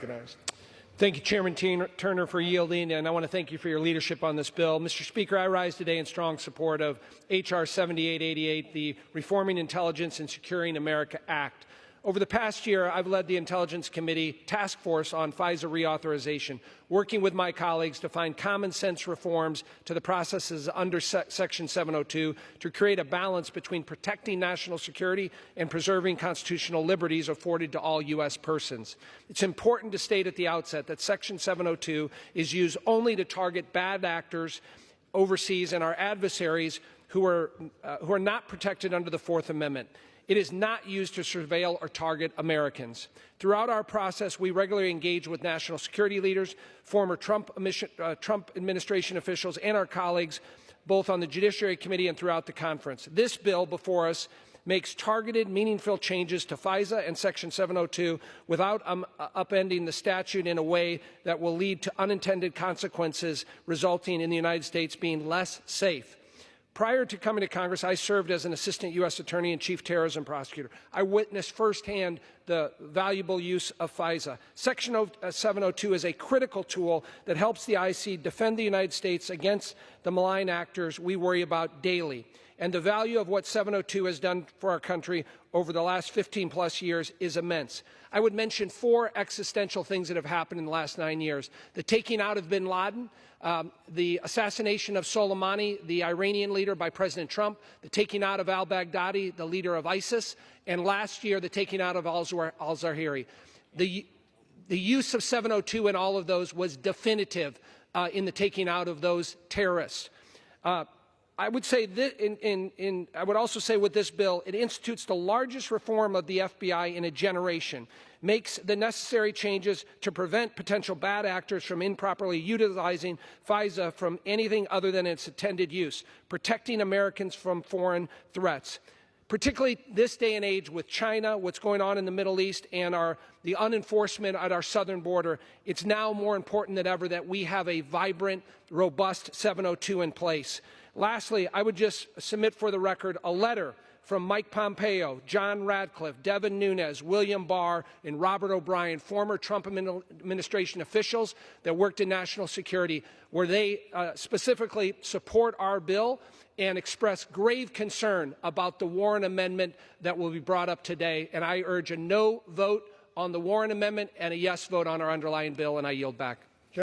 Recognized. Thank you, Chairman Turner, for yielding, and I want to thank you for your leadership on this bill. Mr. Speaker, I rise today in strong support of H.R. 7888, the Reforming Intelligence and Securing America Act. Over the past year, I've led the Intelligence Committee Task Force on FISA reauthorization, working with my colleagues to find common-sense reforms to the processes under Section 702 to create a balance between protecting national security and preserving constitutional liberties afforded to all U.S. persons. It's important to state at the outset that Section 702 is used only to target bad actors overseas and our adversaries who are not protected under the Fourth Amendment. It is not used to surveil or target Americans. Throughout our process, we regularly engage with national security leaders, former Trump administration officials, and our colleagues, both on the Judiciary Committee and throughout the conference. This bill before us makes targeted, meaningful changes to FISA and Section 702 without upending the statute in a way that will lead to unintended consequences, resulting in the United States being less safe. Prior to coming to Congress, I served as an assistant U.S. attorney and chief terrorism prosecutor. I witnessed firsthand the valuable use of FISA. Section 702 is a critical tool that helps the IC defend the United States against the malign actors we worry about daily. And the value of what 702 has done for our country over the last 15-plus years is immense. I would mention 4 existential things that have happened in the last 9 years. The taking out of bin Laden, the assassination of Soleimani, the Iranian leader, by President Trump, the taking out of al-Baghdadi, the leader of ISIS, and last year the taking out of al-Zawahiri. The use of 702 in all of those was definitive in the taking out of those terrorists. I would say that I would also say with this bill, it institutes the largest reform of the FBI in a generation, makes the necessary changes to prevent potential bad actors from improperly utilizing FISA from anything other than its intended use, protecting Americans from foreign threats. Particularly this day and age with China, what's going on in the Middle East, and the unenforcement at our southern border, it's now more important than ever that we have a vibrant, robust 702 in place. Lastly, I would just submit for the record a letter from Mike Pompeo, John Radcliffe, Devin Nunes, William Barr, and Robert O'Brien, former Trump administration officials that worked in national security, where they specifically support our bill and express grave concern about the Warren Amendment that will be brought up today. And I urge a no vote on the Warren Amendment and a yes vote on our underlying bill, and I yield back.